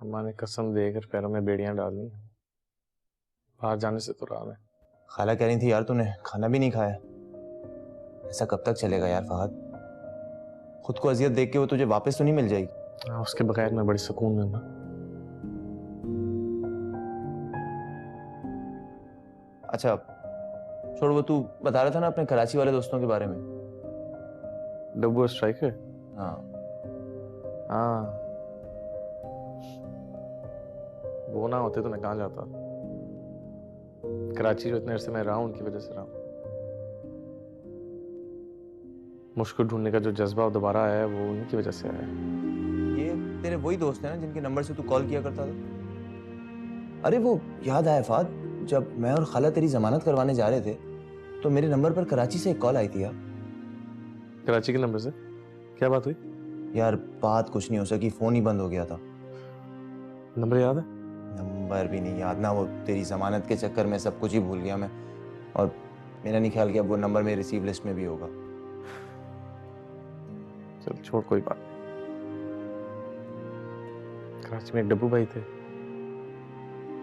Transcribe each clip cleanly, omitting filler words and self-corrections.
अम्मा ने कसम देकर पैरों में बेड़ियां डाल दी। बाहर जाने से तो रहा मैं। खाला कह रही थी यार तूने खाना भी नहीं खाया। ऐसा कब तक चलेगा यार फहद? खुद को अजियत देख के वो तुझे वापस तो नहीं मिल जाएगी? हाँ, उसके बगैर मैं बड़ी सुकून में हूं। अच्छा छोड़, वो तू बता रहा था ना अपने कराची वाले दोस्तों के बारे में। डब्बू स्ट्राइकर। हाँ हाँ, वो ना होते तो मैं कहाँ जाता। कराची जो इतने अरसे में रहा हूं उनकी वजह से रहा हूं। मुश्किल ढूंढने का जो जज्बा दोबारा आया है वो उनकी वजह से आया है। ये तेरे वही दोस्त हैं ना जिनके नंबर से तू कॉल किया करता था? अरे वो याद आया फहद, जब मैं और खाला तेरी जमानत करवाने जा रहे थे तो मेरे नंबर पर कराची से एक कॉल आई थी यार। कराची के नंबर से? क्या बात हुई? यार बात कुछ नहीं हो सकी, फोन ही बंद हो गया था। नंबर याद है? नंबर भी नहीं याद ना, वो तेरी जमानत के चक्कर में सब कुछ ही भूल गया मैं। और मेरा नहीं ख्याल कि अब वो नंबर मेरे रिसीव लिस्ट में भी होगा। चल छोड़, कोई बात नहीं। कराची में एक डब्बू भाई थे,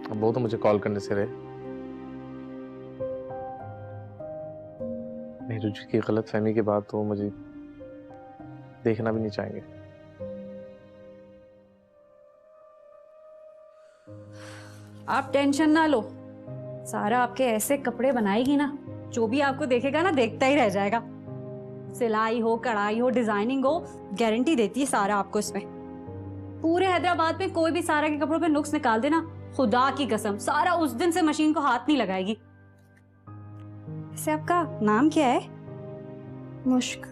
अब वो तो मुझे कॉल करने से रहे। नीरज की गलत फहमी के बाद तो मुझे देखना भी नहीं चाहेंगे। आप टेंशन ना लो, सारा आपके ऐसे कपड़े बनाएगी ना, जो भी आपको देखेगा ना देखता ही रह जाएगा। सिलाई हो, कढ़ाई हो, डिजाइनिंग हो, गारंटी देती है सारा आपको इसमें। पूरे हैदराबाद में कोई भी सारा के कपड़ों पे नुक्स निकाल देना, खुदा की कसम सारा उस दिन से मशीन को हाथ नहीं लगाएगी। वैसे आपका नाम क्या है? मुश्क।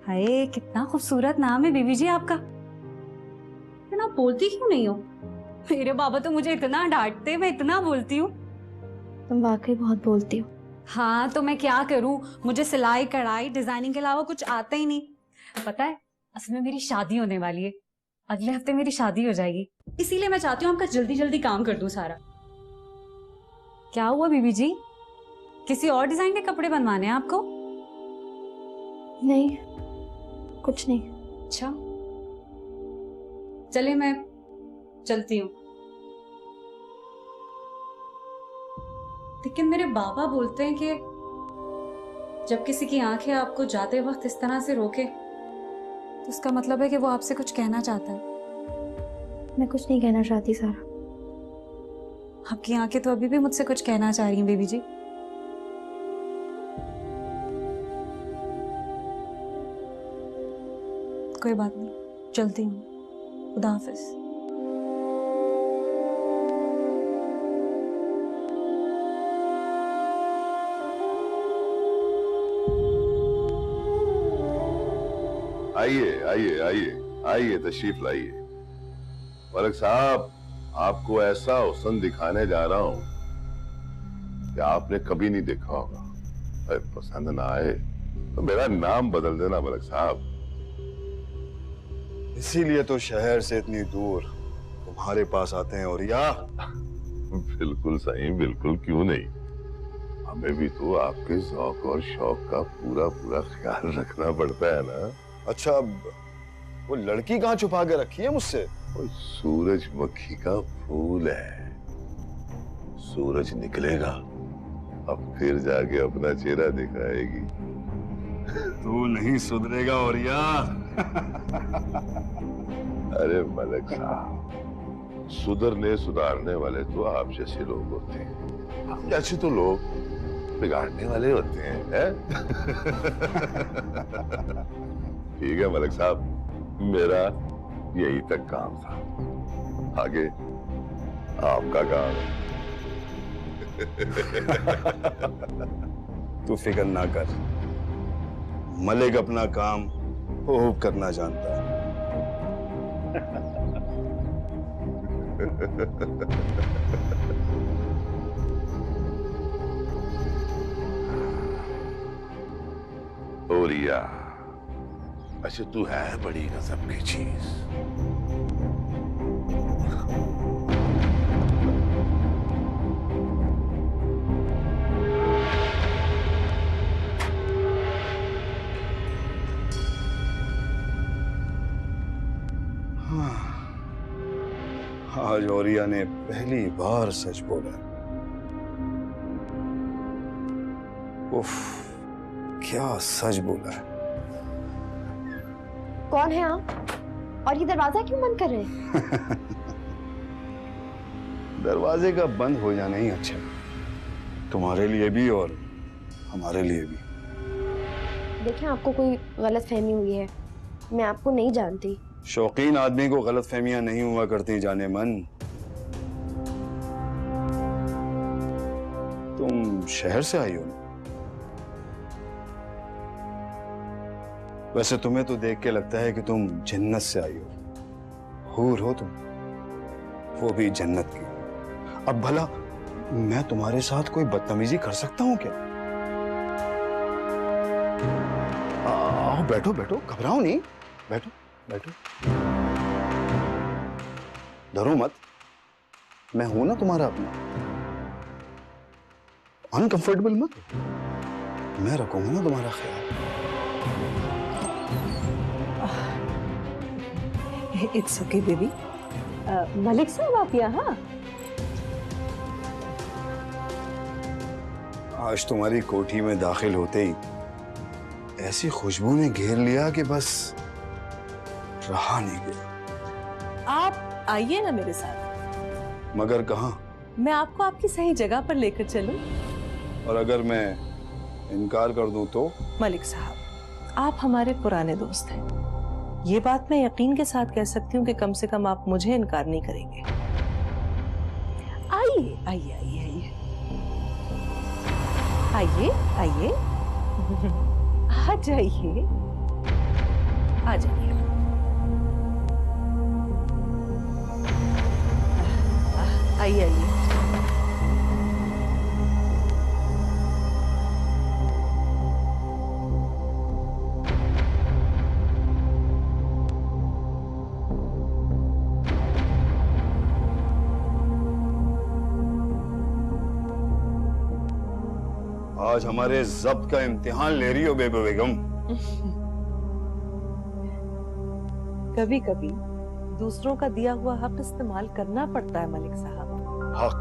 हाय कितना खूबसूरत नाम है बीबी जी आपका। लेकिन आप बोलती क्यों नहीं हो? मेरे बाबा तो मुझे इतना डांटते, मैं इतना बोलती हूँ। तुम वाकई बहुत बोलती हो। हाँ तो मैं क्या करूँ, मुझे सिलाई कढ़ाई डिजाइनिंग के अलावा कुछ आता ही नहीं। पता है असल में मेरी शादी होने वाली है, अगले हफ्ते मेरी शादी हो जाएगी, इसीलिए मैं चाहती हूँ आपका जल्दी जल्दी काम कर दूं सारा। क्या हुआ बीबी जी, किसी और डिजाइन के कपड़े बनवाने हैं आपको? नहीं कुछ नहीं। अच्छा चलिए मैं चलती हूँ। लेकिन मेरे बाबा बोलते हैं कि जब किसी की आंखें आपको जाते वक्त इस तरह से रोके तो उसका मतलब है कि वो आपसे कुछ कहना चाहता है। मैं कुछ नहीं कहना चाहती सारा। आपकी आंखें तो अभी भी मुझसे कुछ कहना चाह रही हैं बेबी जी। कोई बात नहीं, चलती हूँ। खुदा हाफिज। आइए आइए आइए आइए, तशरीफ लाइए। मलिक साहब, आपको ऐसा हुस्न दिखाने जा रहा हूं कि आपने कभी नहीं देखा होगा। अरे पसंद ना आए तो मेरा नाम बदल देना मलिक साहब। इसीलिए तो शहर से इतनी दूर तुम्हारे पास आते हैं। और या बिल्कुल सही, बिल्कुल, क्यों नहीं। हमें भी तो आपके शौक और शौक का पूरा पूरा ख्याल रखना पड़ता है ना। अच्छा, वो लड़की कहाँ छुपा के रखी है मुझसे? वो सूरजमुखी का फूल है, सूरज निकलेगा अब फिर जाके अपना चेहरा दिखाएगी। तू नहीं सुधरेगा और या अरे मलिक साहब, सुधरने सुधारने वाले तो आप जैसे लोग होते हैं, हम जैसे तो लोग बिगाड़ने वाले होते हैं, है? ठीक है मलिक साहब, मेरा यही तक काम था, आगे आपका काम है। तू फिक्र ना कर, मलिक अपना काम खूब करना जानता है। ओरिया, अच्छा तू है बड़ी गजब की चीज। आज औरिया ने पहली बार सच बोला। उफ, क्या सच बोला है। कौन है आप? और ये दरवाजा क्यों बंद कर रहे हैं? दरवाजे का बंद हो जाना ही अच्छा है, तुम्हारे लिए भी और हमारे लिए भी। देखिए, आपको कोई गलत फहमी हुई है, मैं आपको नहीं जानती। शौकीन आदमी को गलत फहमियां नहीं हुआ करती जाने मन। तुम शहर से आई हो ना? वैसे तुम्हें तो देख के लगता है कि तुम जन्नत से आई हो। हूर हो तुम, वो भी जन्नत की। अब भला मैं तुम्हारे साथ कोई बदतमीजी कर सकता हूं क्या? आओ बैठो बैठो, घबराओ नहीं, बैठो बैठो, डरो मत, मैं हूं ना तुम्हारा अपना। अनकंफर्टेबल मत हो, मैं रखूंगा ना तुम्हारा ख्याल। It's okay baby. मलिक साहब आप यहाँ? आज तुम्हारी कोठी में दाखिल होते ही ऐसी खुशबू ने घेर लिया कि बस रहा नहीं गया। आप आइए ना मेरे साथ, मगर कहाँ? मैं आपको आपकी सही जगह पर लेकर चलूं। और अगर मैं इनकार कर दूं तो? मलिक साहब, आप हमारे पुराने दोस्त हैं, ये बात मैं यकीन के साथ कह सकती हूँ कि कम से कम आप मुझे इनकार नहीं करेंगे। आइए आइए आइए आइए आइए आइए, आ जाइए आ जाइए। आइए आइए। आज हमारे जब्त का इम्तिहान ले रही हो बेबी बेगम। कभी कभी दूसरों का दिया हुआ हक इस्तेमाल करना पड़ता है मलिक साहब। हक?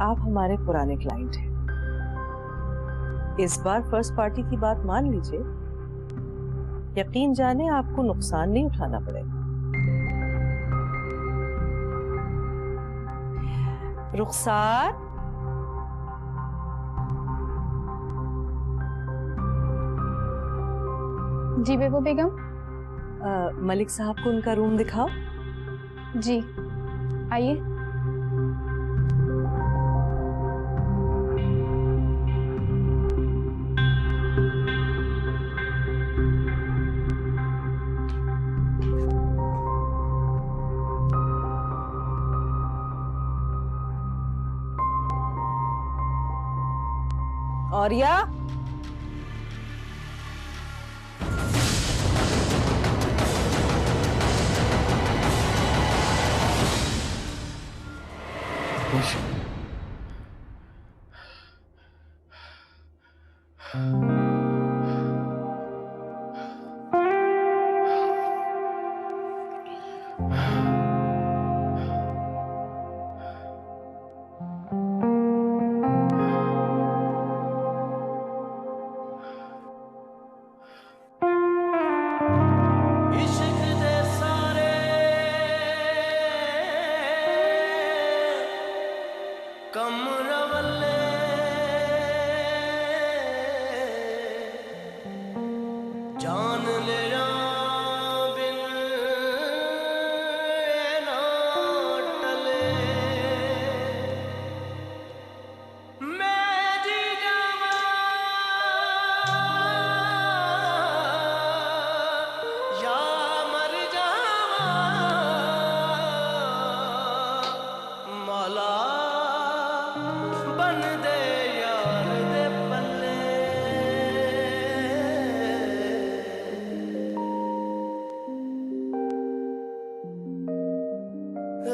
आप हमारे पुराने क्लाइंट हैं, इस बार फर्स्ट पार्टी की बात मान लीजिए, यकीन जाने आपको नुकसान नहीं उठाना पड़ेगा। रुखसार, जी बेबो बेगम। मलिक साहब को उनका रूम दिखाओ। जी आइए। औरिया,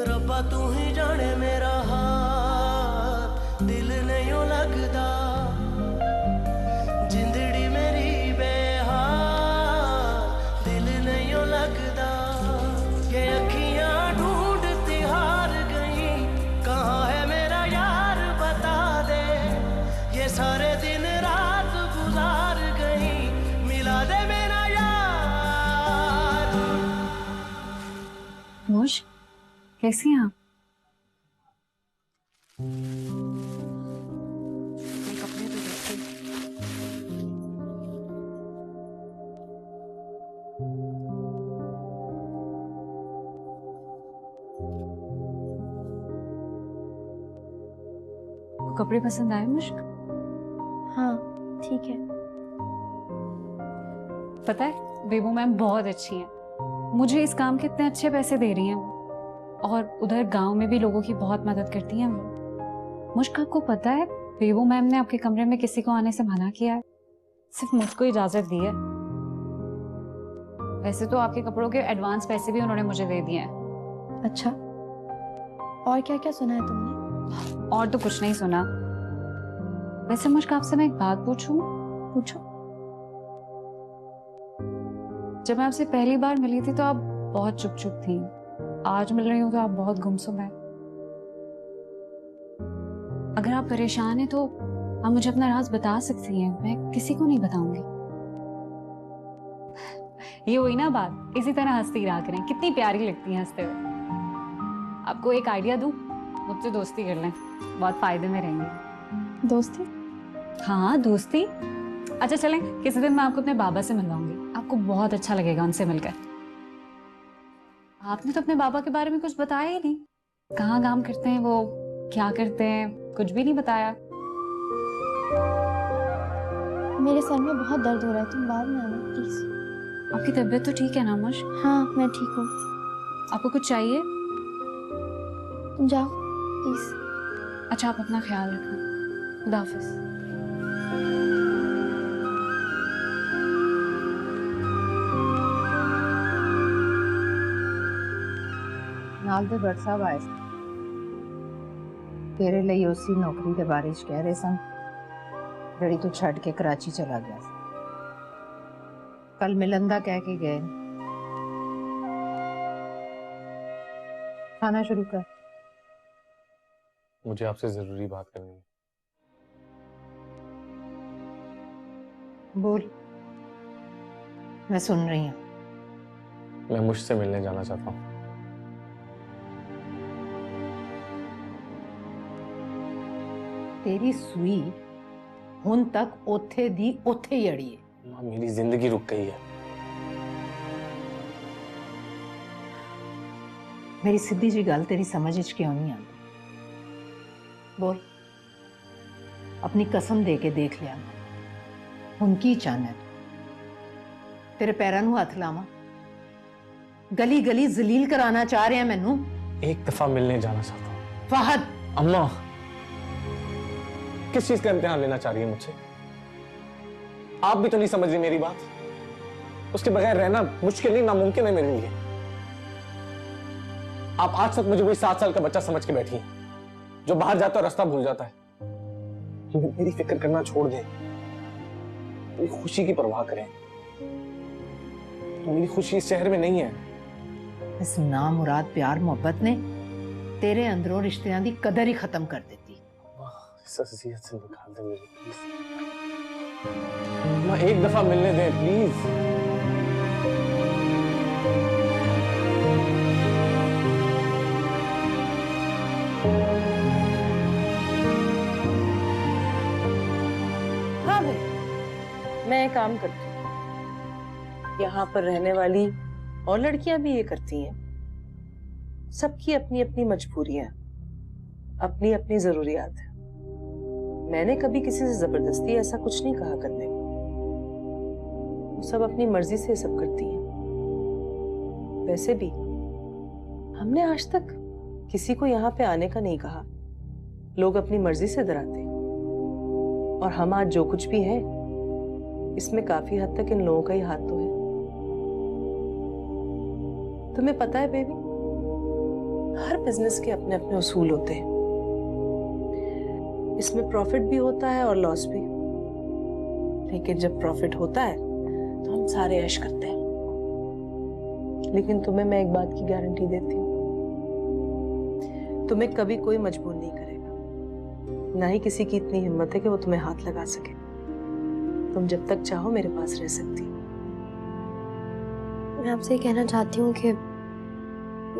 रब्बा तू ही जाने मेरा हाथ दिल नहीं लगदा, जिंदड़ी मेरी बेहाल दिल नहीं लगदा। कैसी हैं आप? ये कपड़े तो देखिए। कपड़े पसंद आए मुझे? हाँ ठीक है। पता है बेबू मैम बहुत अच्छी हैं। मुझे इस काम के इतने अच्छे पैसे दे रही हैं और उधर गांव में भी लोगों की बहुत मदद करती हैं। मुझको आपको पता है बेबू मैम ने आपके कमरे में किसी को आने से मना किया है, सिर्फ मुझको इजाजत दी है। वैसे तो आपके कपड़ों के एडवांस पैसे भी उन्होंने मुझे दे दिए हैं। अच्छा, और क्या क्या सुना है तुमने? और तो कुछ नहीं सुना। वैसे मुझको आपसे मैं एक बात पूछूं? पूछो। जब मैं आपसे पहली बार मिली थी तो आप बहुत चुप चुप थी। आज मिल रही हूँ तो आप बहुत गुमसुम है। अगर आप परेशान हैं तो आप मुझे अपना राज बता सकती हैं, मैं किसी को नहीं बताऊंगी। ये हुई ना बात, इसी तरह हंसती रहा करें। कितनी प्यारी लगती है हंसते हुए। आपको एक आइडिया दूं, मुझसे दोस्ती कर लें, बहुत फायदे में रहेंगे। दोस्ती? हाँ दोस्ती। अच्छा चलें, किसी दिन मैं आपको अपने बाबा से मिलवाऊंगी, आपको बहुत अच्छा लगेगा उनसे मिलकर। आपने तो अपने बाबा के बारे में कुछ बताया ही नहीं। कहाँ काम करते हैं वो, क्या करते हैं, कुछ भी नहीं बताया। मेरे सर में बहुत दर्द हो रहा है, तुम बाद में आना प्लीज। आपकी तबीयत तो ठीक है ना मुझ? हाँ मैं ठीक हूँ। आपको कुछ चाहिए? तुम जाओ प्लीज। अच्छा आप अपना ख्याल रखना। खुदा हाफिज। ਨਾਲ ਦੇ ਡਾਕਟਰ ਸਾਹਿਬ ਆਏ ਸੀ ਤੇਰੇ ਲਈ ਉਸੇ ਨੌਕਰੀ ਦੇ ਬਾਰੇ ਚ ਕਹਿ ਰਹੇ ਸਨ ਜਿਹੜੀ ਤੂੰ ਛੱਡ ਕੇ ਕਰਾਚੀ ਚਲਾ ਗਿਆ ਸੀ। ਕੱਲ ਮਿਲਣ ਦਾ ਕਹਿ ਕੇ ਗਏ। खाना शुरू कर। मुझे आपसे जरूरी बात करनी है। बोल, मैं सुन रही हूँ। मैं मुझसे मिलने जाना चाहता हूँ। तेरी सुई हुन तक ओथे दी ओथे ही अड़ी है। माँ मेरी जिंदगी रुक गई है। मेरी सीधी जी गल तेरी समझ च क्यों नहीं आती? बोल, अपनी कसम दे के देख लिया हुन की चाहना है? तेरे पैरों नूं हथ लावां? गली गली जलील कराना चाह रहे हैं मैनू? एक दफा मिलने जाना चाहता हूँ। फहद, अम्मा किस चीज का इम्तिहान लेना चाह रही है मुझसे? आप भी तो नहीं समझ रही मेरी बात। उसके बगैर रहना मुश्किल नहीं, नामुमकिन है मेरे लिए। आप आज तक मुझे वही 7 साल का बच्चा समझ के बैठी हैं, जो बाहर जाता है रास्ता भूल जाता है। मेरी फिक्र करना छोड़ दें, मेरी खुशी की परवाह करें। मेरी खुशी इस शहर में नहीं है। इस नामुराद प्यार मोहब्बत ने तेरे अंदरों रिश्तियां दी कदर ही खत्म कर दी। इस असलियत से निकाल दे मुझे प्लीज। माँ एक दफा मिलने दे प्लीज। हाँ भाई, मैं एक काम करती हूँ। यहाँ पर रहने वाली और लड़कियां भी ये करती हैं। सबकी अपनी अपनी मजबूरियां, अपनी अपनी जरूरियात है। मैंने कभी किसी से जबरदस्ती ऐसा कुछ नहीं कहा करने को। वो सब अपनी मर्जी से सब करती हैं। वैसे भी हमने आज तक किसी को यहाँ पे आने का नहीं कहा। लोग अपनी मर्जी से डराते हैं। और हम आज जो कुछ भी है, इसमें काफी हद तक इन लोगों का ही हाथ तो है। तुम्हें पता है बेबी, हर बिजनेस के अपने अपने उसूल होते हैं। इसमें प्रॉफिट भी होता है और लॉस भी। लेकिन जब प्रॉफिट होता है तो हम सारे ऐश करते हैं। लेकिन तुम्हें मैं एक बात की गारंटी देती हूँ, तुम्हें कभी कोई मजबूर नहीं करेगा। ना ही किसी की इतनी हिम्मत है कि वो तुम्हें हाथ लगा सके। तुम जब तक चाहो मेरे पास रह सकती हो। मैं आपसे कहना चाहती हूँ कि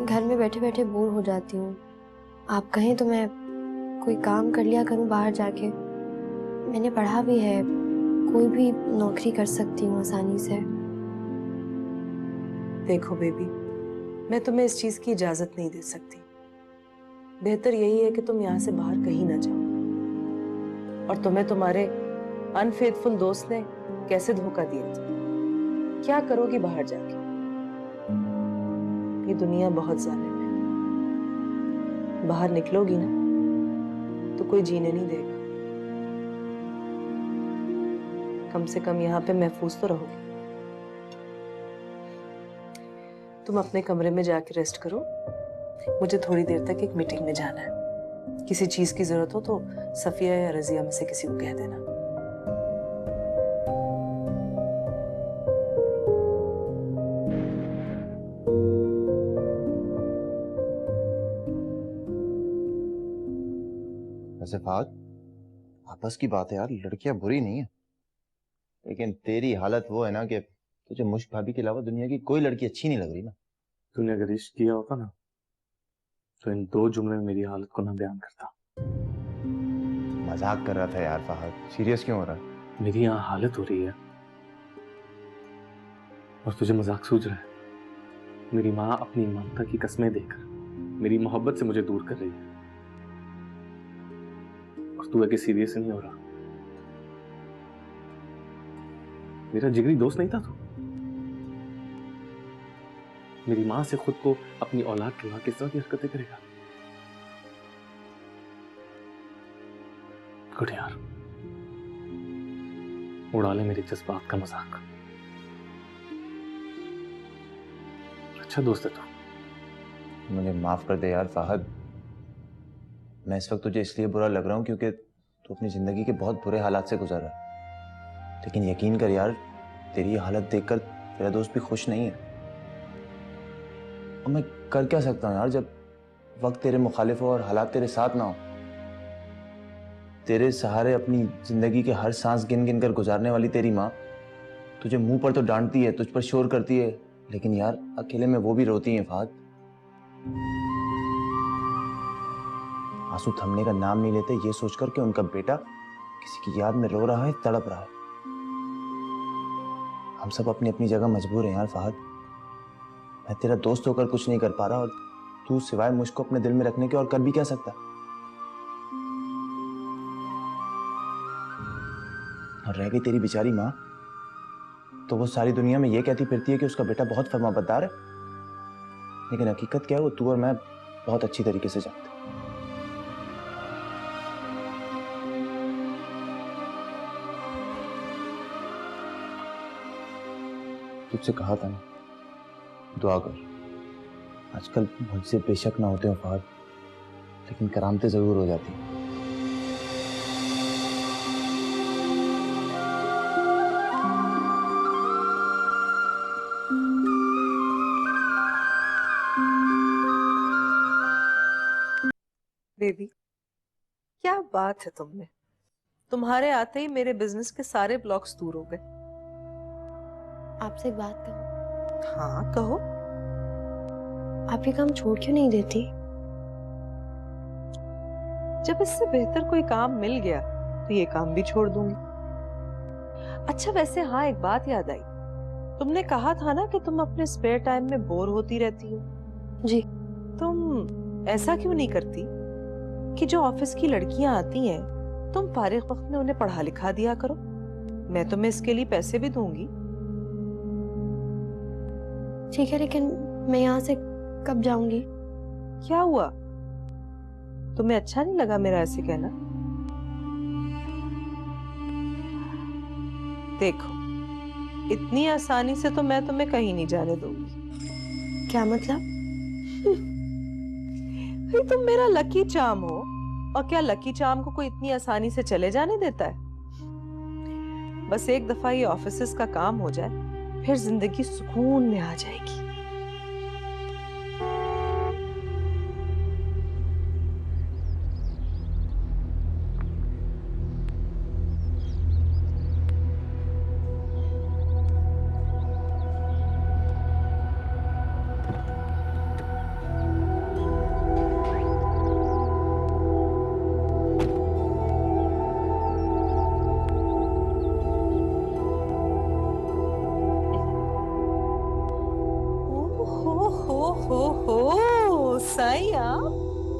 घर में बैठे बैठे बोर हो जाती हूँ। आप कहें तो मैं कोई काम कर लिया करूँ बाहर जाके। मैंने पढ़ा भी है, कोई भी नौकरी कर सकती हूँ आसानी से। देखो बेबी, मैं तुम्हें इस चीज की इजाजत नहीं दे सकती। बेहतर यही है कि तुम यहाँ से बाहर कहीं ना जाओ। और तुम्हें तुम्हारे अनफेथफुल दोस्त ने कैसे धोखा दिया था, क्या करोगी बाहर जाके? ये दुनिया बहुत जालिम है। बाहर निकलोगी ना तो कोई जीने नहीं देगा। कम से कम यहाँ पे महफूज तो रहोगी। तुम अपने कमरे में जाके रेस्ट करो, मुझे थोड़ी देर तक एक मीटिंग में जाना है। किसी चीज की जरूरत हो तो सफिया या रजिया में से किसी को कह देना। वैसे फहद, आपस की बात है यार, लड़कियां बुरी नहीं है, लेकिन तेरी हालत वो है ना कि तुझे मुश्क भाभी के अलावा दुनिया की कोई लड़की अच्छी नहीं लग रही ना। तूने अगर इश्क किया होता ना तो इन 2 जुमले में मेरी हालत को ना बयान करता। मजाक कर रहा था यार फहद, सीरियस क्यों हो रहा है? मेरी यहाँ हालत हो रही है और तुझे मजाक सूझ रहा है। मेरी माँ अपनी ममता की कस्में देकर मेरी मोहब्बत से मुझे दूर कर रही है और तू है सीरियस नहीं हो रहा। मेरा जिगरी दोस्त नहीं था तू। मेरी मां से खुद को अपनी औलाद के वहां किस तरह की हरकतें करेगा। गुड यार, उड़ा ले मेरे जज्बात का मजाक। अच्छा दोस्त है तू। मुझे माफ कर दे यार फहद, मैं इस वक्त तुझे इसलिए बुरा लग रहा हूँ क्योंकि तू अपनी जिंदगी के बहुत बुरे हालात से गुजर रहा है। लेकिन यकीन कर यार, तेरी ये हालत देखकर तेरा दोस्त भी खुश नहीं है। और मैं कर क्या सकता हूँ यार, जब वक्त तेरे मुखालिफ हो और हालात तेरे साथ ना हो। तेरे सहारे अपनी जिंदगी के हर सांस गिन गिन कर गुजारने वाली तेरी माँ तुझे मुंह पर तो डांटती है, तुझ पर शोर करती है, लेकिन यार अकेले में वो भी रोती है फहद। आंसू थमने का नाम नहीं लेते, ये सोचकर कि उनका बेटा किसी की याद में रो रहा है, तड़प रहा है। हम सब अपनी अपनी जगह मजबूर हैं यार फहद। मैं तेरा दोस्त होकर कुछ नहीं कर पा रहा और तू सिवाय मुझको अपने दिल में रखने के और कर भी क्या सकता। और रह गई तेरी बेचारी माँ, तो वो सारी दुनिया में ये कहती फिरती है कि उसका बेटा बहुत फर्माबरदार है, लेकिन हकीकत क्या है वो तू और मैं बहुत अच्छी तरीके से जानते हैं। तुझसे कहा था ना, दुआ कर। आजकल मुझसे बेशक ना होते हो फहद, लेकिन करामतें जरूर हो जाती हैं। बेबी, क्या बात है तुम में? तुम्हारे आते ही मेरे बिजनेस के सारे ब्लॉक्स दूर हो गए। आपसे एक बात कहूँ? हाँ कहो। आप ये काम छोड़ क्यों नहीं देती? जब इससे बेहतर कोई काम मिल गया तो ये काम भी छोड़ दूंगी। अच्छा वैसे हाँ, एक बात याद आई। तुमने कहा था ना कि तुम अपने स्पेयर टाइम में बोर होती रहती हो। जी। तुम ऐसा क्यों नहीं करती कि जो ऑफिस की लड़कियां आती हैं तुम फारिग वक्त में उन्हें पढ़ा लिखा दिया करो? मैं तुम्हें इसके लिए पैसे भी दूंगी। ठीक है, लेकिन मैं यहाँ से कब जाऊंगी? क्या हुआ, तुम्हें अच्छा नहीं लगा मेरा ऐसे कहना? देखो, इतनी आसानी से तो मैं तुम्हें कहीं नहीं जाने दूंगी। क्या मतलब? भाई तुम मेरा लकी चार्म हो, और क्या लकी चार्म को कोई इतनी आसानी से चले जाने देता है? बस एक दफा ये ऑफिसेस का काम हो जाए, फिर जिंदगी सुकून में आ जाएगी।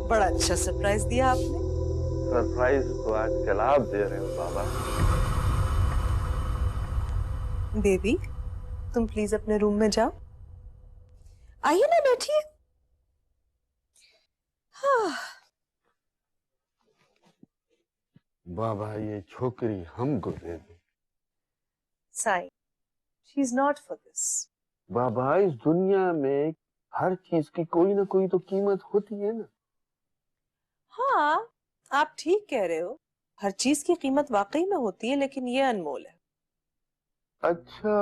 बड़ा अच्छा सरप्राइज दिया आपने। सरप्राइज तो आजकल आप दे रहे हो बाबा। बेबी, तुम प्लीज अपने रूम में जाओ। आइए ना, बैठिए। हाँ। बाबा ये छोकरी हमको दे दो। Sai, she is not for this. बाबा इस दुनिया में हर चीज की कोई ना कोई तो कीमत होती है ना। हाँ, आप ठीक कह रहे हो, हर चीज की कीमत वाकई में होती है, लेकिन ये अनमोल है। अच्छा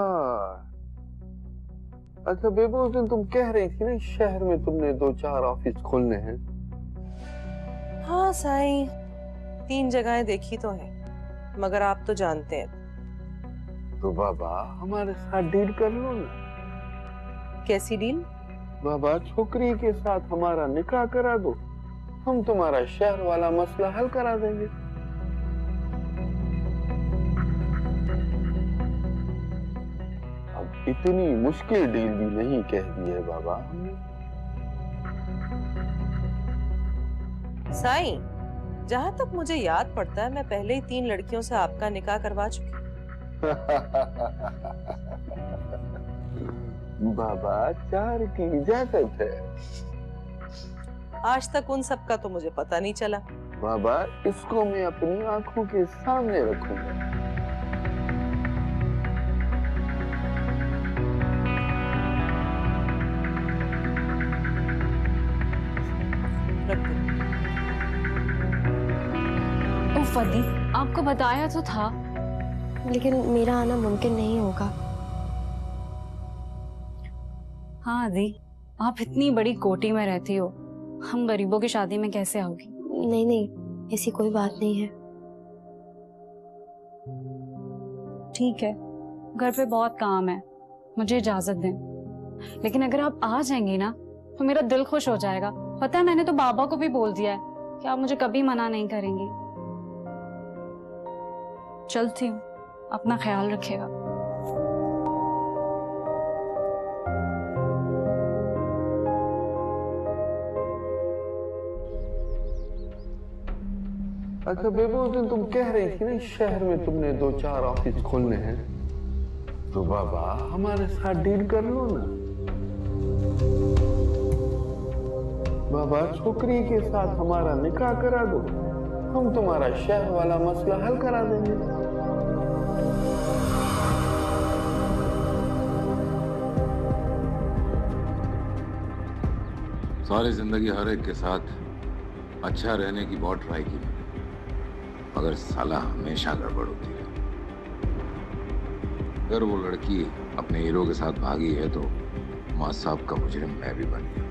अच्छा बेबो, उस दिन तुम कह रही थी ना शहर में तुमने 2-4 ऑफिस खोलने हैं। हाँ साई, 3 जगहें देखी तो है, मगर आप तो जानते हैं। तो बाबा हमारे साथ डील कर लो ना। कैसी डील? बाबा छोकरी के साथ हमारा निकाह करा दो, हम तुम्हारा शहर वाला मसला हल करा देंगे। अब इतनी मुश्किल डील भी नहीं कह दी है बाबा हमने। साई, जहां तक मुझे याद पड़ता है, मैं पहले ही 3 लड़कियों से आपका निकाह करवा चुकी हूँ। बाबा 4 की इजाजत है। आज तक उन सब का तो मुझे पता नहीं चला। बाबा इसको मैं अपनी आंखों के सामने रखूंगा। रख दो। उफ वदी, आपको बताया तो था। लेकिन मेरा आना मुमकिन नहीं होगा। हाँ दी, आप इतनी बड़ी कोठी में रहती हो, हम गरीबों की शादी में कैसे आओगी? नहीं नहीं, ऐसी कोई बात नहीं है। ठीक है, घर पे बहुत काम है, मुझे इजाजत दें। लेकिन अगर आप आ जाएंगी ना तो मेरा दिल खुश हो जाएगा। पता है, मैंने तो बाबा को भी बोल दिया है कि आप मुझे कभी मना नहीं करेंगी। चलती हूँ, अपना ख्याल रखिएगा। अच्छा बेबो, उस दिन तुम कह रही थी ना शहर में तुमने 2-4 ऑफिस खोलने हैं। तो बाबा हमारे साथ डील कर लो ना। बाबा छोकरी के साथ हमारा निकाह करा दो, हम तुम्हारा शहर वाला मसला हल करा देंगे। सारी जिंदगी हर एक के साथ अच्छा रहने की बहुत ट्राई की, मगर साला हमेशा गड़बड़ होती है। अगर वो लड़की अपने हीरो के साथ भागी है तो माँ साहब का मुजरिम मैं भी बन गया।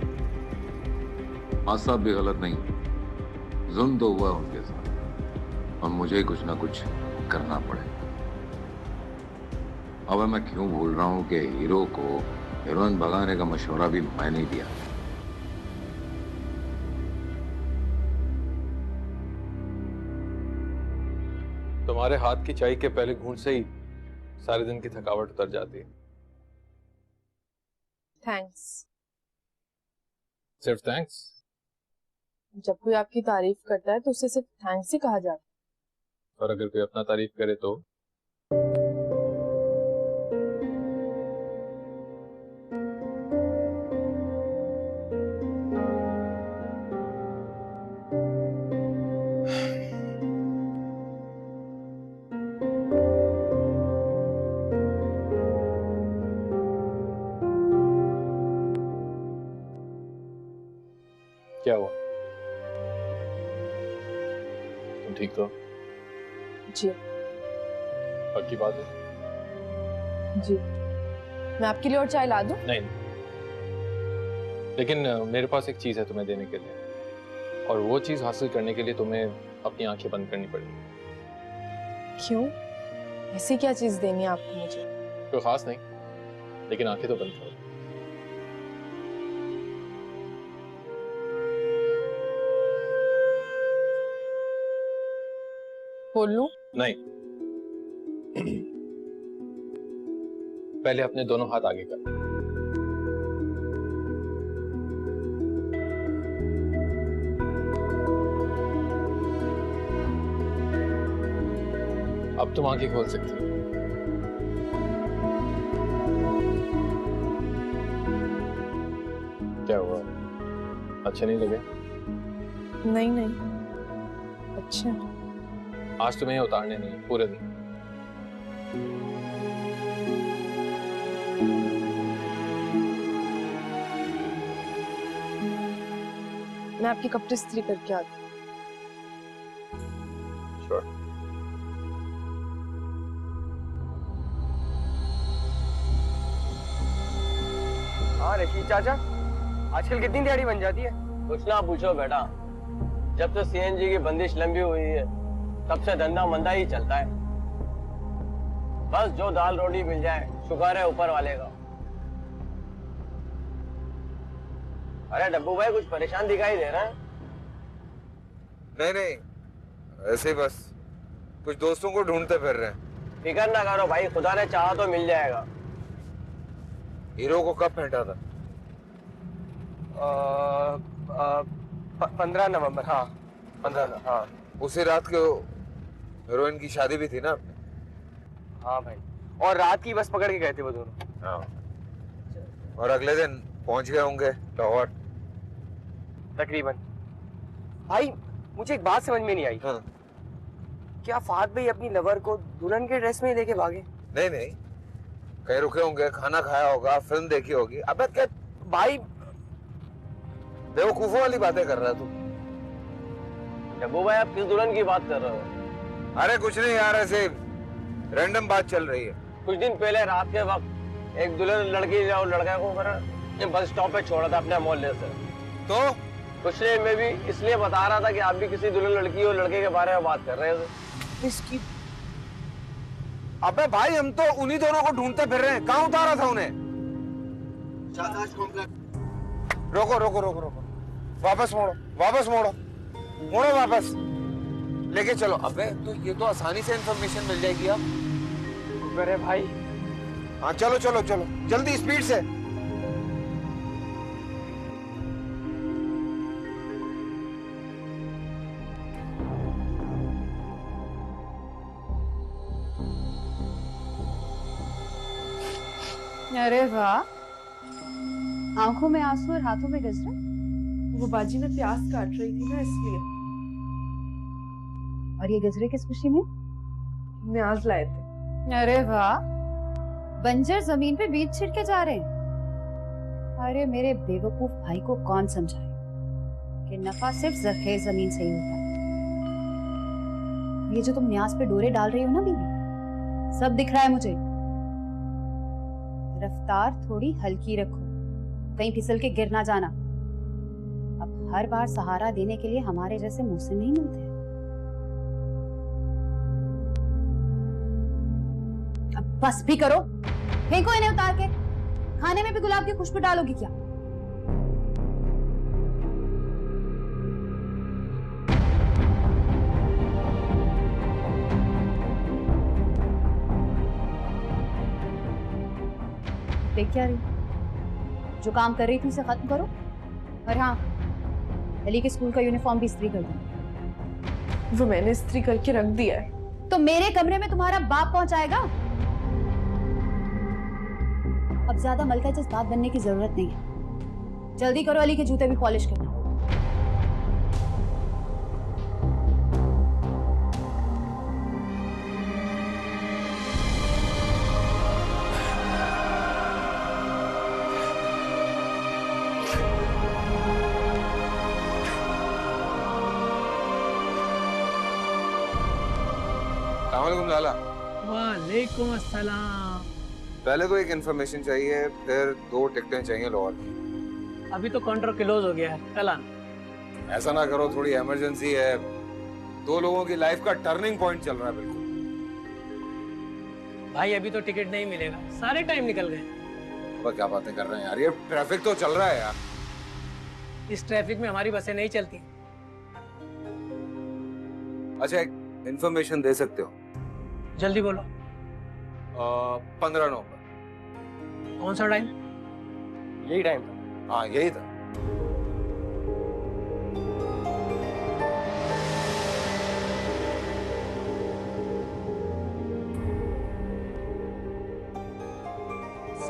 माँ साहब भी गलत नहीं, जुल्म तो हुआ उनके साथ और मुझे ही कुछ ना कुछ करना पड़े। अब मैं क्यों भूल रहा हूँ कि हीरो को हीरोइन भगाने का मशवरा भी मैंने ही दिया। तुम्हारे हाथ की चाय के पहले घूंट से ही सारे दिन की थकावट उतर जाती है। थैंक्स। सिर्फ थैंक्स? जब कोई आपकी तारीफ करता है तो उसे सिर्फ थैंक्स ही कहा जाता है। और अगर कोई अपना तारीफ करे तो? क्या हुआ? तुम ठीक तो? जी। पक्की बात है? जी। मैं आपके लिए और चाय ला दूं? नहीं, लेकिन मेरे पास एक चीज है तुम्हें देने के लिए, और वो चीज हासिल करने के लिए तुम्हें अपनी आंखें बंद करनी पड़ेगी। क्यों? ऐसी क्या चीज देनी है आपको मुझे? कोई खास नहीं, लेकिन आंखें तो बंद करो। बोल लूं? नहीं, पहले अपने दोनों हाथ आगे कर। अब तुम आंखें खोल सकती हो। क्या हुआ, अच्छा नहीं लगे? नहीं नहीं, अच्छा। आज तुम्हें उतारने नहीं पूरे दिन। मैं आपके कपड़े इस्त्री करके आती हूँ। श्योर। हाँ रशीद चाचा, आजकल कितनी दिहाड़ी बन जाती है? कुछ ना पूछो बेटा, जब से सीएनजी की बंदिश लंबी हुई है तब से धंधा मंदा ही चलता है। बस जो दाल रोटी मिल जाए शुक्र है ऊपर वाले का। अरे डब्बू भाई कुछ परेशान दिखाई दे रहा है? नहीं नहीं, ऐसे ही बस कुछ दोस्तों को ढूंढते फिर रहे हैं। फिक्र ना करो भाई, खुदा ने चाहा तो मिल जाएगा। हीरो को कब फेंटा था? 15 नवंबर। हाँ 15। हाँ उसी रात को हीरोइन की शादी भी थी ना आपने? हाँ भाई, और रात की बस पकड़ के गए थे वो दोनों। हाँ, और अगले दिन पहुंच गए होंगे लाहौर तकरीबन। भाई मुझे एक बात समझ में नहीं आई। हाँ। क्या फात भाई अपनी लवर को दुल्हन के ड्रेस में ही लेके भागे? नहीं नहीं, कहीं रुके होंगे, खाना खाया होगा, फिल्म देखी होगी। अबे क्या भाई बेवकूफों वाली बातें कर रहा है तू। डब्बू भाई आप किस दुल्हन की बात कर रहे हो? अरे कुछ नहीं यार, ऐसे रैंडम बात चल रही है। कुछ दिन पहले रात के वक्त एक दुल्हन लड़की और लड़के को बस स्टॉप पे छोड़ा था अपने मोहल्ले से। तो कुछ नहीं, मैं भी इसलिए बता रहा था कि आप भी किसी दुल्हन लड़की और लड़के के बारे में बात कर रहे थे। इसकी अबे भाई हम तो उन्हीं दोनों को ढूंढते फिर रहे हैं, कहाँ उतारा था उन्हें? रोको रोको रोको रोको, वापस मोड़ो, वापस मोड़ो, मोड़ो वापस, लेके चलो। अबे तो ये तो आसानी से इंफॉर्मेशन मिल जाएगी अब। अरे भाई हाँ चलो चलो चलो, जल्दी स्पीड से। अरे वाह, आंखों में आंसू और हाथों में गजरा। वो बाजी में प्याज काट रही थी ना, इसलिए। और ये गजरे किस खुशी में? न्याज लाए थे। अरे वाह, बंजर जमीन पे बीज छिड़के जा रहे हैं। अरे मेरे बेवकूफ भाई को कौन समझाए कि नफा सिर्फ जरखेज जमीन से ही होता है। ये जो तुम न्याज पे डोरे डाल रही हो ना बीबी, सब दिख रहा है मुझे। रफ्तार थोड़ी हल्की रखो, कहीं फिसल के गिर ना जाना। अब हर बार सहारा देने के लिए हमारे जैसे मुंह से नहीं मिलते। अब बस भी करो, फेंको इन्हें उतार के। खाने में भी गुलाब की खुशबू डालोगी क्या? देख क्या रही, जो काम कर रही थी उसे खत्म करो। और हाँ, अली के स्कूल का यूनिफॉर्म भी इस्त्री कर दो। वो मैंने इस्त्री करके रख दिया है। तो मेरे कमरे में तुम्हारा बाप पहुंचाएगा? अब ज्यादा मलका जज्बात बनने की जरूरत नहीं है। जल्दी करो, अली के जूते भी पॉलिश करना। अस्सलामुअलैकुम लाला। वालेकुम अस्सलाम। पहले तो एक इन्फॉर्मेशन चाहिए, फिर 2 टिकटें चाहिए लाहौर की। अभी तो काउंटर क्लोज हो गया है, कल आना। ऐसा ना करो, थोड़ी इमरजेंसी है। 2 लोगों की लाइफ का टर्निंग पॉइंट चल रहा है बिल्कुल। भाई अभी तो टिकट नहीं मिलेगा, सारे टाइम निकल गए। अब क्या बातें कर रहे हैं यार, ये ट्रैफिक तो चल रहा है यार। इस ट्रैफिक में हमारी बसें नहीं चलती। अच्छा एक इन्फॉर्मेशन दे सकते हो? जल्दी बोलो। 15 नवंबर। कौन सा टाइम? यही टाइम था। हाँ यही था।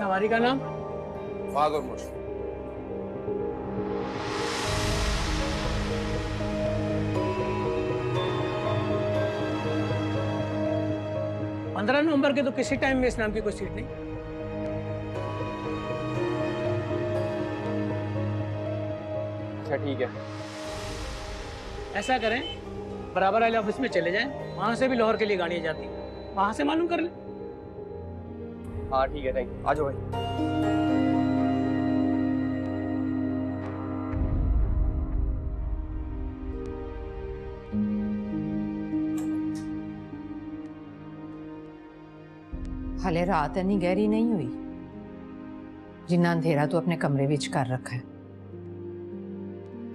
सवारी का नाम? फाग और मुश्क। नवंबर के तो किसी टाइम में इस नाम की कोई सीट नहीं। अच्छा ठीक है। ऐसा करें, बराबर वाले ऑफिस में चले जाएं, वहां से भी लाहौर के लिए गाड़ियां जाती हैं, वहां से मालूम कर लें। हाँ ठीक है, थैंक यू। आ जाओ भाई। हले रात इन्नी गहरी नहीं हुई जिन्ना अंधेरा तू अपने कमरे विच कर रखा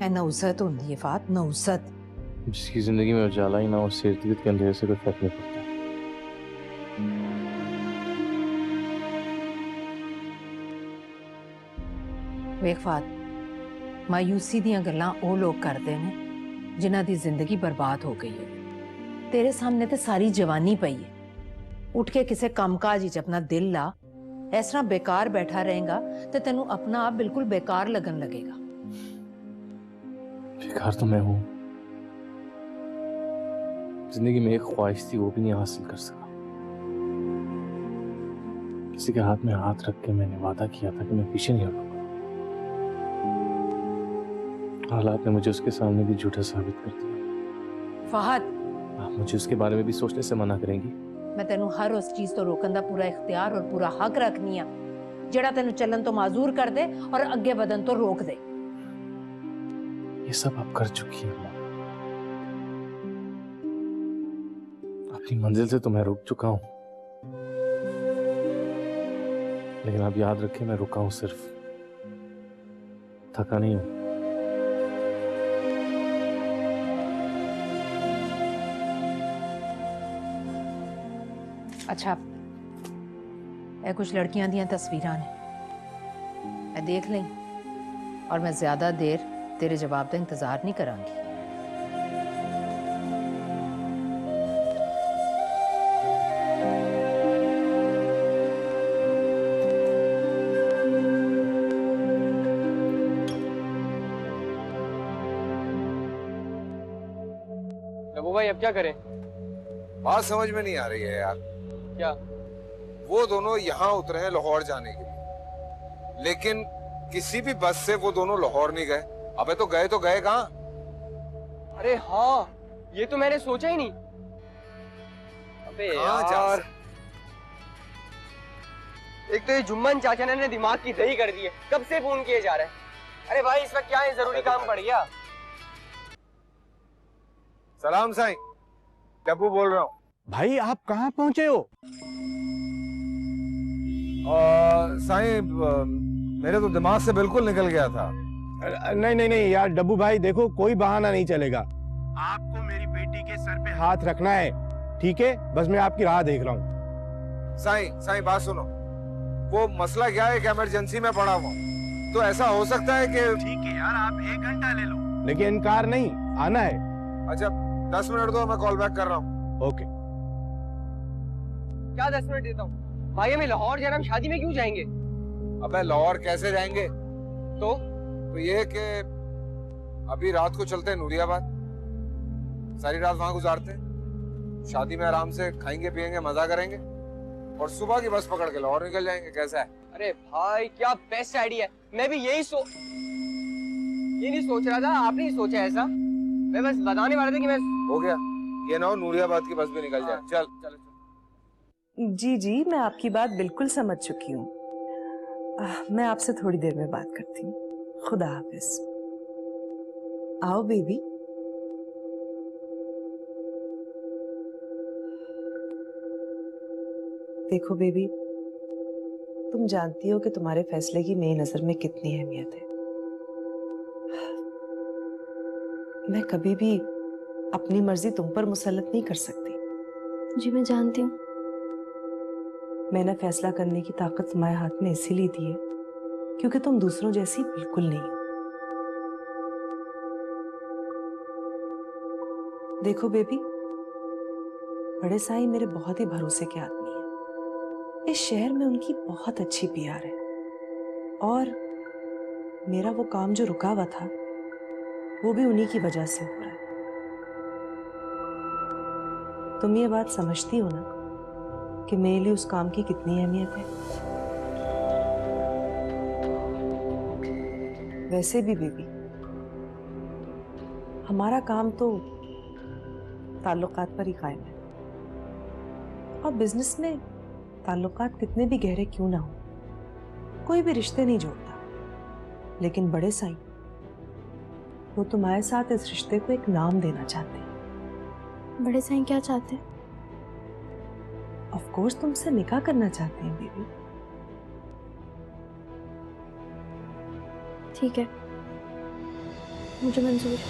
है नौसत होंदी है फात, नौसत। जिसकी जिंदगी में उजाला ही ना हो, उससे इर्द-गिर्द के अंधेरे से कोई फर्क नहीं पड़ता। वेख फात, मायूसी दियां गल्लां ओ लोग करते ने जिन्हां दी जिंदगी बर्बाद हो गई है। तेरे सामने ते सारी जवानी पई है, उठ के किसे कामकाज विच अपना दिल ला। इस तरह बेकार बैठा रहेगा तो तेनू अपना आप बिल्कुल बेकार लगन लगेगा। बेकार तो मैं हूं, जिंदगी में एक ख्वाहिश थी वो भी नहीं हासिल कर सका। किसी के हाथ में हाथ रख के मैंने वादा किया था कि मैं पीछे नहीं हटूंगा। हालात ने मुझे उसके सामने भी झूठा साबित कर दिया। फहद, आप मुझे उसके बारे में भी सोचने से मना करेंगी? मैं तेनू हर उस चीज तो रोकन दा पूरा इख्तियार और पूरा हक रखनी आ जेड़ा तेनू चलन तो माजूर कर दे और अगे बदन तो रोक दे। ये सब आप कर चुकी हैं माँ। अपनी मंजिल से तो मैं रुक चुका हूं, लेकिन आप याद रखें मैं रुका हूं सिर्फ, थका नहीं हूं। अच्छा, ए कुछ लड़कियां दियां तस्वीरां ने, मैं देख लें और मैं ज्यादा देर तेरे जवाब का इंतजार नहीं करांगी। डब्बू भाई अब क्या करें? बात समझ में नहीं आ रही है यार। क्या? वो दोनों यहाँ उतरे हैं लाहौर जाने के लिए, लेकिन किसी भी बस से वो दोनों लाहौर नहीं गए। अबे तो गए कहाँ? अरे हाँ, ये तो मैंने सोचा ही नहीं। अबे यार, एक तो ये जुम्मन चाचा ने दिमाग की दही कर दी है, कब से फोन किए जा रहे हैं। अरे भाई इस वक्त क्या है, जरूरी काम पड़ गया। सलाम साईं, डब्बू बोल रहा हूँ। भाई आप कहाँ पहुंचे हो? साईं, मेरे तो दिमाग से बिल्कुल निकल गया था। नहीं नहीं नहीं यार डब्बू भाई, देखो कोई बहाना नहीं चलेगा। आपको मेरी बेटी के सर पे हाथ रखना है, ठीक है? बस मैं आपकी राह देख रहा हूँ। साईं बात सुनो, वो मसला क्या है कि इमरजेंसी में पड़ा हुआ हूँ, तो ऐसा हो सकता है कि ठीक है यार, आप 1 घंटा ले लो, लेकिन इनकार नहीं, आना है। अच्छा 10 मिनट दो, मैं कॉल बैक कर रहा हूँ। ओके। क्या 10 मिनट देता हूँ भाई, हमें लाहौर जाना, हम शादी में क्यों जाएंगे? अबे लाहौर कैसे जाएंगे? तो ये कि अभी रात को चलते हैं नूरियाबाद, सारी रात वहां गुजारते हैं, शादी में आराम से खाएंगे पिएंगे मजा करेंगे और सुबह की बस पकड़ के लाहौर निकल जाएंगे। कैसा है? अरे भाई क्या बेस्ट आइडिया है, मैं भी ये नहीं सोच रहा था, आपने ही सोचा ऐसा। मैं बस बताने वाला था कि मैं हो गया, ये ना हो नूरियाबाद की बस भी निकल जाए। चल चल। जी मैं आपकी बात बिल्कुल समझ चुकी हूँ। मैं आपसे थोड़ी देर में बात करती हूँ। खुदा हाफिज। आओ बेबी। देखो बेबी, तुम जानती हो कि तुम्हारे फैसले की मेरी नजर में कितनी अहमियत है। मैं कभी भी अपनी मर्जी तुम पर मुसल्लत नहीं कर सकती। जी मैं जानती हूँ। मैंने फैसला करने की ताकत तुम्हारे हाथ में इसीलिए दी है क्योंकि तुम दूसरों जैसी बिल्कुल नहीं हो। देखो बेबी, बड़े साईं मेरे बहुत ही भरोसे के आदमी हैं, इस शहर में उनकी बहुत अच्छी पीआर है और मेरा वो काम जो रुका हुआ था वो भी उन्हीं की वजह से हो रहा है। तुम ये बात समझती हो ना कि मेरे लिए उस काम की कितनी अहमियत है। वैसे भी बेबी, हमारा काम तो ताल्लुकात पर ही कायम है और बिजनेस में ताल्लुकात कितने भी गहरे क्यों ना हो, कोई भी रिश्ते नहीं जोड़ता, लेकिन बड़े साईं वो तुम्हारे साथ इस रिश्ते को एक नाम देना चाहते हैं। बड़े साईं क्या चाहते हैं? ऑफ कोर्स तुमसे निकाह करना चाहते हैं बेबी। ठीक है, मुझे मंजूर है।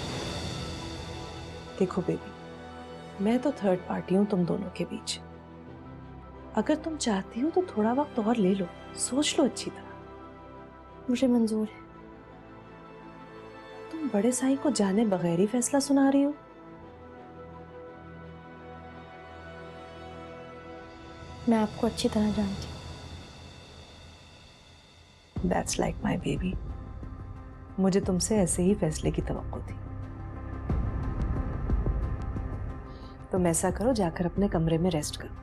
देखो बेबी, मैं तो थर्ड पार्टी हूं तुम दोनों के बीच। अगर तुम चाहती हो तो थोड़ा वक्त और ले लो, सोच लो अच्छी तरह। मुझे मंजूर है। तुम बड़े साईं को जाने बगैर ही फैसला सुना रही हो। मैं आपको अच्छी तरह जानती हूँ। That's like my baby. मुझे तुमसे ऐसे ही फैसले की तवक्को थी। तुम ऐसा करो, जाकर अपने कमरे में रेस्ट करो,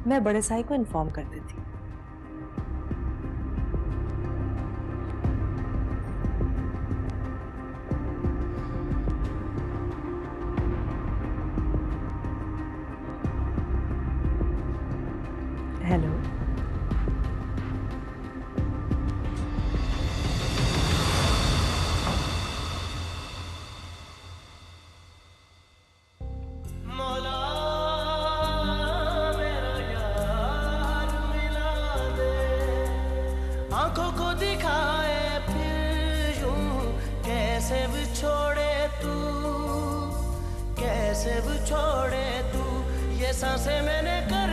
मैं बड़े साईं को इन्फॉर्म कर देती हूँ। हेलो, आंखों को दिखाए फिर यूं कैसे बिछोड़े तू, कैसे बिछोड़े तू, ये सांसें मैंने कर